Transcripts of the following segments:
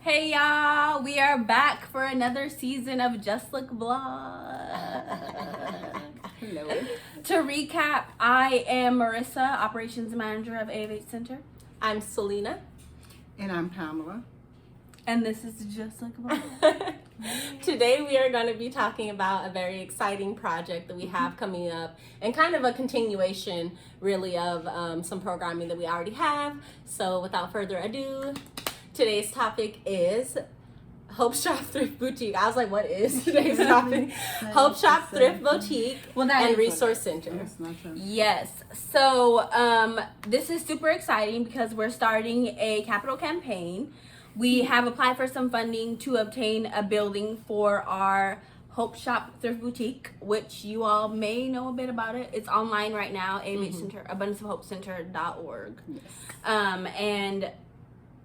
Hey y'all, we are back for another season of Just Look Vlog. Hello. To recap, I am Marissa, Operations Manager of AV8 Center. I'm Selena. And I'm Pamela. And this is Just Look Vlog. Today we are going to be talking about a very exciting project that we have coming up and kind of a continuation really of some programming that we already have. So without further ado, today's topic is ShopThrift Boutique. I was like, what is today's topic? ShopThrift Boutique and Resource Center. Yes. So this is super exciting because we're starting a capital campaign. We have applied for some funding to obtain a building for our ShopThrift Boutique, which you all may know a bit about it. It's online right now, AV8 Center, abundanceofhopecenter.org. Yes. And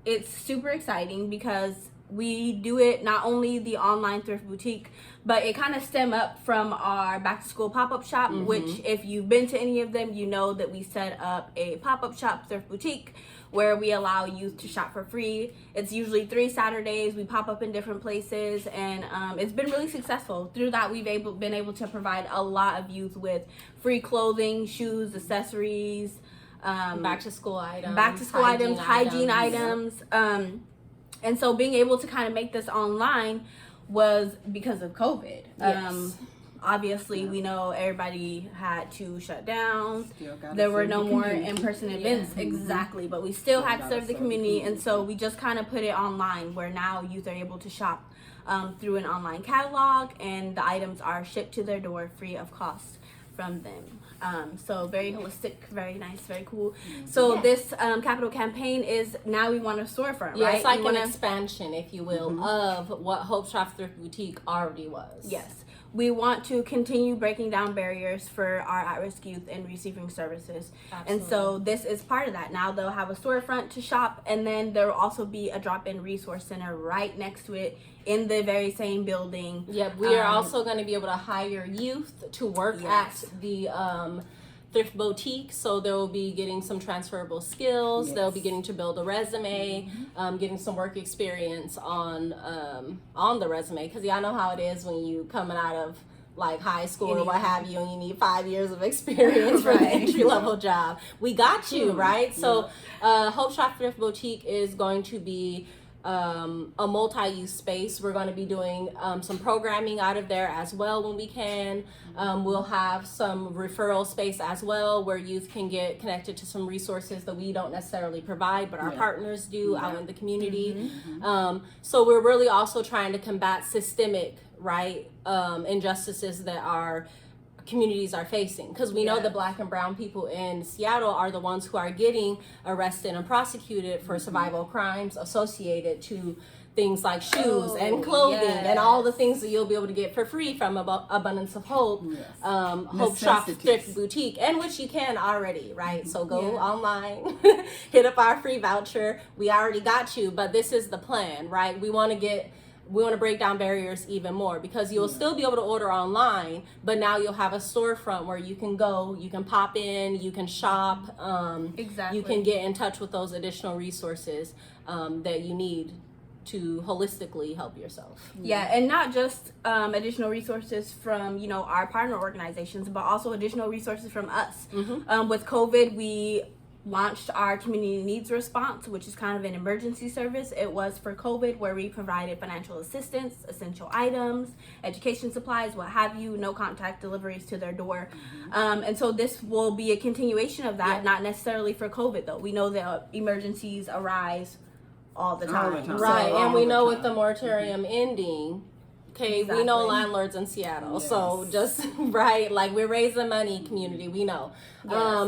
it's super exciting because we do it not only the online thrift boutique, but it kind of stem up from our back to school pop-up shop, which if you've been to any of them, you know that we set up a pop-up shop thrift boutique where we allow youth to shop for free. It's usually 3 Saturdays. We pop up in different places, and it's been really successful. Through that, we've been able to provide a lot of youth with free clothing, shoes, accessories, back to school items, hygiene items. And so being able to kind of make this online was because of COVID. Yes. Obviously, we know everybody had to shut down. There were no more in-person events. Exactly. But we still had to serve the community. And so we just kind of put it online where now youth are able to shop through an online catalog, and the items are shipped to their door free of cost from them. So very holistic, very nice, very cool. So this capital campaign is now we want a storefront, right? It's like an expansion, if you will, of what ShopThrift Boutique already was. Yes. We want to continue breaking down barriers for our at-risk youth in receiving services. Absolutely. And so this is part of that. Now they'll have a storefront to shop, and then there will also be a drop-in resource center right next to it in the very same building. Yep, we are also going to be able to hire youth to work at the thrift boutique, so they'll be getting some transferable skills. They'll be getting to build a resume, getting some work experience on the resume, because y'all know how it is when you coming out of like high school or what have you, and you need 5 years of experience for the entry-level job. We got you, right? So ShopThrift Boutique is going to be a multi-use space. We're going to be doing some programming out of there as well when we can. We'll have some referral space as well where youth can get connected to some resources that we don't necessarily provide, but our partners do out in the community. So we're really also trying to combat systemic, injustices that our communities are facing, because we know the Black and brown people in Seattle are the ones who are getting arrested and prosecuted for survival crimes associated to things like shoes and clothing and all the things that you'll be able to get for free from Abundance of Hope, ShopThrift Boutique, and which you can already, right? So go online, hit up our free voucher. We already got you, but this is the plan, right? We want to break down barriers even more, because you'll still be able to order online, but now you'll have a storefront where you can go, you can pop in, you can shop, you can get in touch with those additional resources that you need to holistically help yourself. Yeah, and not just additional resources from, our partner organizations, but also additional resources from us. With COVID, we launched our community needs response, which is kind of an emergency service. It was for COVID, where we provided financial assistance, essential items, education supplies, what have you, no contact deliveries to their door. And so this will be a continuation of that, not necessarily for COVID though. We know that emergencies arise all the time. Right, and we know with the moratorium ending, we know landlords in Seattle, so just we're raising money, community, we know.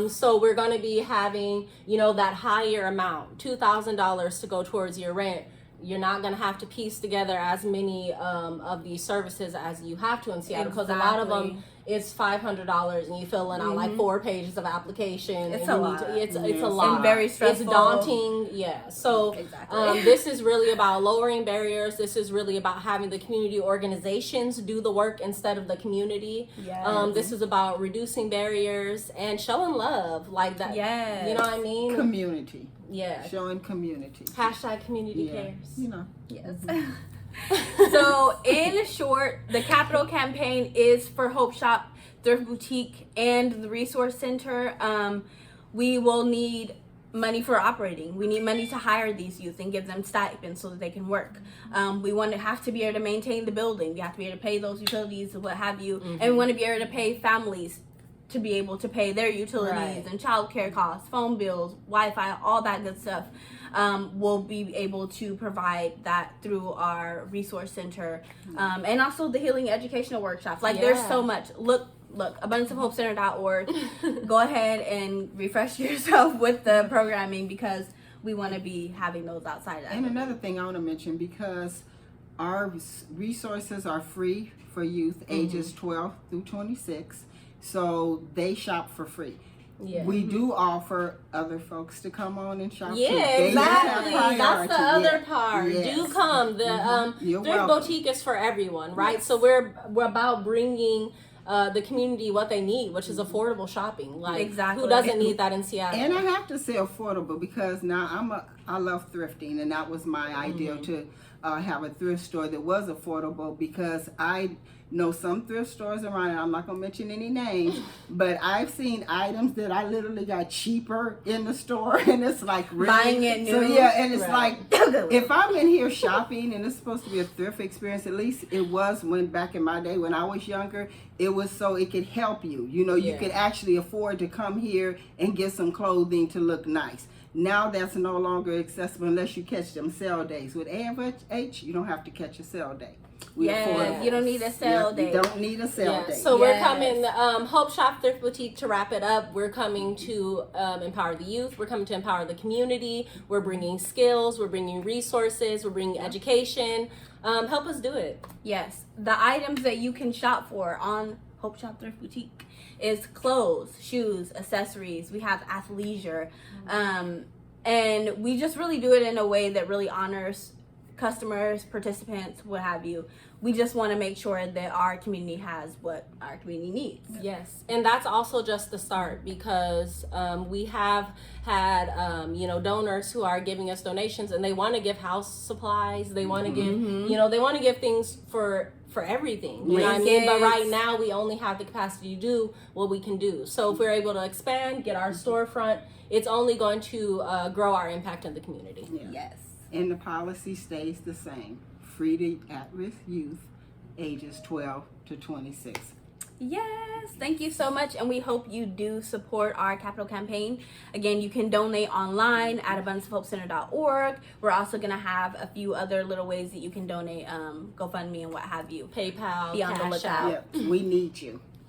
So we're going to be having that higher amount, $2,000 to go towards your rent. You're not going to have to piece together as many of these services as you have to in Seattle, because a lot of them it's $500 and you fill in out like 4 pages of application. It's a lot. It's a lot. And very stressful. It's daunting. Yeah. So this is really about lowering barriers. This is really about having the community organizations do the work instead of the community. Yes. This is about reducing barriers and showing love like that. Yes. You know what I mean? Community. Yeah. Showing community. Hashtag community Yeah. cares. You know. Yes. So, in short, the capital campaign is for Hope Shop Thrift Boutique and the Resource Center. We will need money for operating. We need money to hire these youth and give them stipends so that they can work. We want to have to be able to maintain the building. We have to be able to pay those utilities, what have you, and we want to be able to pay families to be able to pay their utilities and childcare costs, phone bills, Wi-Fi, all that good stuff. We'll be able to provide that through our resource center, and also the healing educational workshops. Like there's so much. Look, abundanceofhopecenter.org. Go ahead and refresh yourself with the programming because we want to be having those outside. And another thing I want to mention, because our resources are free for youth ages 12 through 26, so they shop for free. Yeah. We do offer other folks to come on and shop. Yeah, too. They exactly. have That's the priority. other part. Yes. Do come. The You're Thrift welcome. Boutique is for everyone, right? Yes. So we're about bringing the community what they need, which is affordable shopping. Like, Exactly. who doesn't need that in Seattle? And I have to say affordable, because now I love thrifting, and that was my idea to have a thrift store that was affordable, because I know some thrift stores around, and I'm not going to mention any names, but I've seen items that I literally got cheaper in the store, and it's like really, Buying it new. So yeah, and it's Right. like, if I'm in here shopping and it's supposed to be a thrift experience, at least it was when back in my day when I was younger, it was so it could help you. You know, you Yeah. could actually afford to come here and get some clothing to look nice. Now that's no longer accessible unless you catch them sale days. With AFH, you don't have to catch a sale day. We afford Yes, you don't need a sale day. You don't need a sale day. So we're Yes. coming, Hope Shop Thrift Boutique, to wrap it up. We're coming to empower the youth. We're coming to empower the community. We're bringing skills. We're bringing resources. We're bringing education. Help us do it. Yes, the items that you can shop for on Hope Shop Thrift Boutique is clothes, shoes, accessories. We have athleisure, and we just really do it in a way that really honors customers, participants, what have you. We just want to make sure that our community has what our community needs. Yes, and that's also just the start, because we have had donors who are giving us donations, and they want to give house supplies. They want to give they want to give things for everything. You know what I mean? But right now we only have the capacity to do what we can do. So if we're able to expand, get our storefront, it's only going to grow our impact in the community. Yeah. Yes. And the policy stays the same. Free to at-risk youth ages 12 to 26. Yes, thank you so much, and we hope you do support our capital campaign. Again, you can donate online at abundanceofhopecenter.org. We're also going to have a few other little ways that you can donate, GoFundMe and what have you. PayPal, Be on the Cash lookout. App. Yeah, we need you.